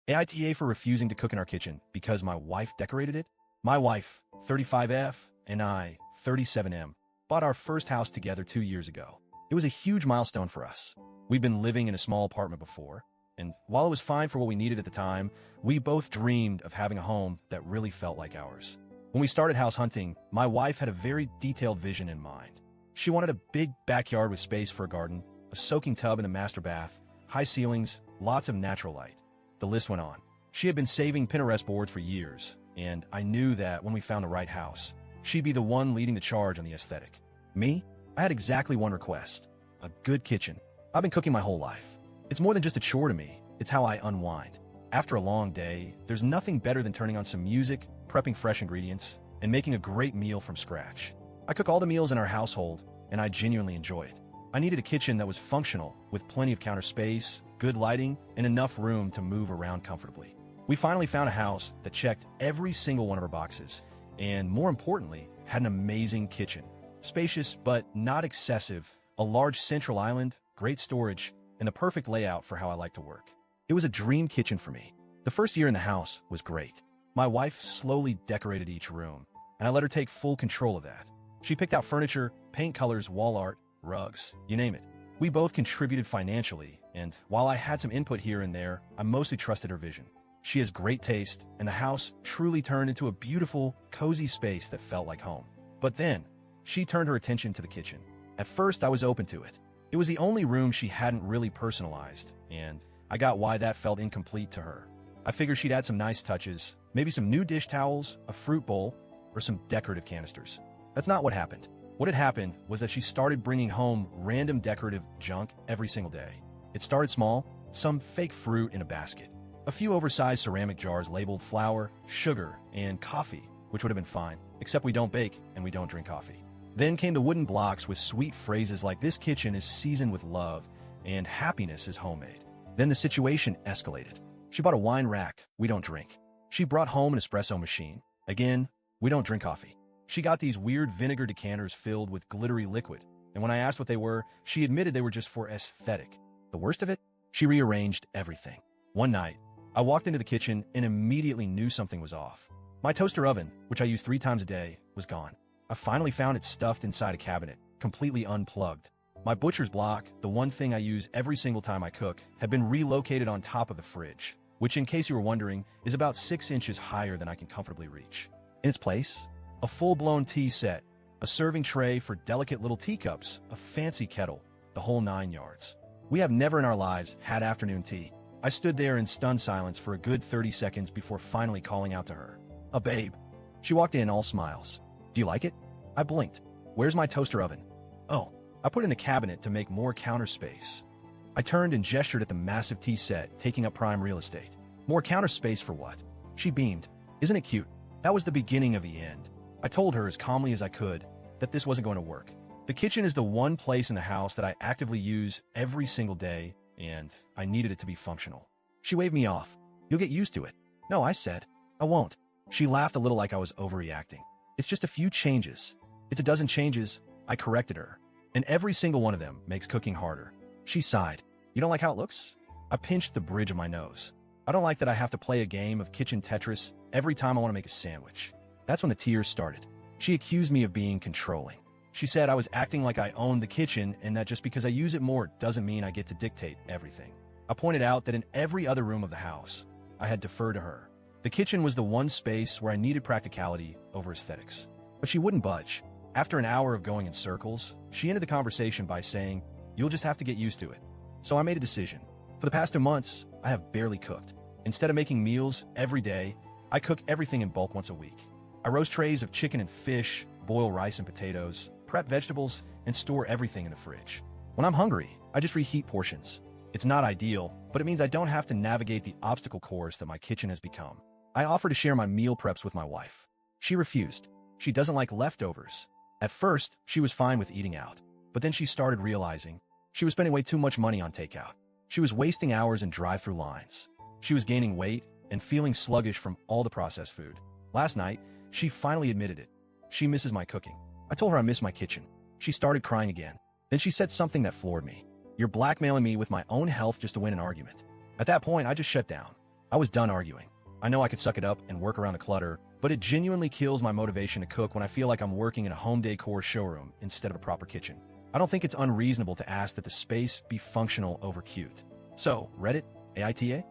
AITA for refusing to cook in our kitchen because my wife decorated it? My wife, 35F, and I, 37M, bought our first house together 2 years ago. It was a huge milestone for us. We'd been living in a small apartment before, and while it was fine for what we needed at the time, we both dreamed of having a home that really felt like ours. When we started house hunting, my wife had a very detailed vision in mind. She wanted a big backyard with space for a garden, a soaking tub in the master bath, high ceilings, lots of natural light. The list went on. She had been saving Pinterest boards for years, and I knew that when we found the right house, she'd be the one leading the charge on the aesthetic. Me? I had exactly one request: a good kitchen. I've been cooking my whole life. It's more than just a chore to me, it's how I unwind. After a long day, there's nothing better than turning on some music, prepping fresh ingredients, and making a great meal from scratch. I cook all the meals in our household, and I genuinely enjoy it. I needed a kitchen that was functional, with plenty of counter space, good lighting, and enough room to move around comfortably. We finally found a house that checked every single one of our boxes, and more importantly, had an amazing kitchen. Spacious but not excessive, a large central island, great storage, and the perfect layout for how I like to work. It was a dream kitchen for me. The first year in the house was great. My wife slowly decorated each room, and I let her take full control of that. She picked out furniture, paint colors, wall art, rugs, you name it. We both contributed financially, and while I had some input here and there, I mostly trusted her vision. She has great taste, and the house truly turned into a beautiful, cozy space that felt like home. But then, she turned her attention to the kitchen. At first, I was open to it. It was the only room she hadn't really personalized, and I got why that felt incomplete to her. I figured she'd add some nice touches, maybe some new dish towels, a fruit bowl, or some decorative canisters. That's not what happened. What had happened was that she started bringing home random decorative junk every single day. It started small, some fake fruit in a basket, a few oversized ceramic jars labeled flour, sugar, and coffee, which would have been fine, except we don't bake and we don't drink coffee. Then came the wooden blocks with sweet phrases like "this kitchen is seasoned with love" and "happiness is homemade." Then the situation escalated. She bought a wine rack, we don't drink. She brought home an espresso machine. Again, we don't drink coffee. She got these weird vinegar decanters filled with glittery liquid, and when I asked what they were, she admitted they were just for aesthetic. The worst of it? She rearranged everything. One night, I walked into the kitchen and immediately knew something was off. My toaster oven, which I use 3 times a day, was gone. I finally found it stuffed inside a cabinet, completely unplugged. My butcher's block, the one thing I use every single time I cook, had been relocated on top of the fridge, which, in case you were wondering, is about 6 inches higher than I can comfortably reach. In its place, a full-blown tea set, a serving tray for delicate little teacups, a fancy kettle, the whole 9 yards. We have never in our lives had afternoon tea. I stood there in stunned silence for a good 30 seconds before finally calling out to her. "A babe." She walked in all smiles. "Do you like it?" I blinked. "Where's my toaster oven?" "Oh, I put it in the cabinet to make more counter space." I turned and gestured at the massive tea set, taking up prime real estate. "More counter space for what?" She beamed. "Isn't it cute?" That was the beginning of the end. I told her as calmly as I could that this wasn't going to work. The kitchen is the one place in the house that I actively use every single day, and I needed it to be functional. She waved me off. "You'll get used to it." "No," I said. "I won't." She laughed a little like I was overreacting. "It's just a few changes." "It's a dozen changes," I corrected her. "And every single one of them makes cooking harder." She sighed. "You don't like how it looks?" I pinched the bridge of my nose. "I don't like that I have to play a game of kitchen Tetris every time I want to make a sandwich." That's when the tears started. She accused me of being controlling. She said I was acting like I owned the kitchen and that just because I use it more doesn't mean I get to dictate everything. I pointed out that in every other room of the house, I had deferred to her. The kitchen was the one space where I needed practicality over aesthetics. But she wouldn't budge. After an hour of going in circles, she ended the conversation by saying, "You'll just have to get used to it." So I made a decision. For the past 2 months, I have barely cooked. Instead of making meals every day, I cook everything in bulk once a week. I roast trays of chicken and fish, boil rice and potatoes, prep vegetables, and store everything in the fridge. When I'm hungry, I just reheat portions. It's not ideal, but it means I don't have to navigate the obstacle course that my kitchen has become. I offer to share my meal preps with my wife. She refused. She doesn't like leftovers. At first, she was fine with eating out, but then she started realizing she was spending way too much money on takeout. She was wasting hours in drive-through lines. She was gaining weight and feeling sluggish from all the processed food. Last night, she finally admitted it. She misses my cooking. I told her I miss my kitchen. She started crying again. Then she said something that floored me. "You're blackmailing me with my own health just to win an argument." At that point, I just shut down. I was done arguing. I know I could suck it up and work around the clutter, but it genuinely kills my motivation to cook when I feel like I'm working in a home decor showroom instead of a proper kitchen. I don't think it's unreasonable to ask that the space be functional over cute. So, Reddit, AITA?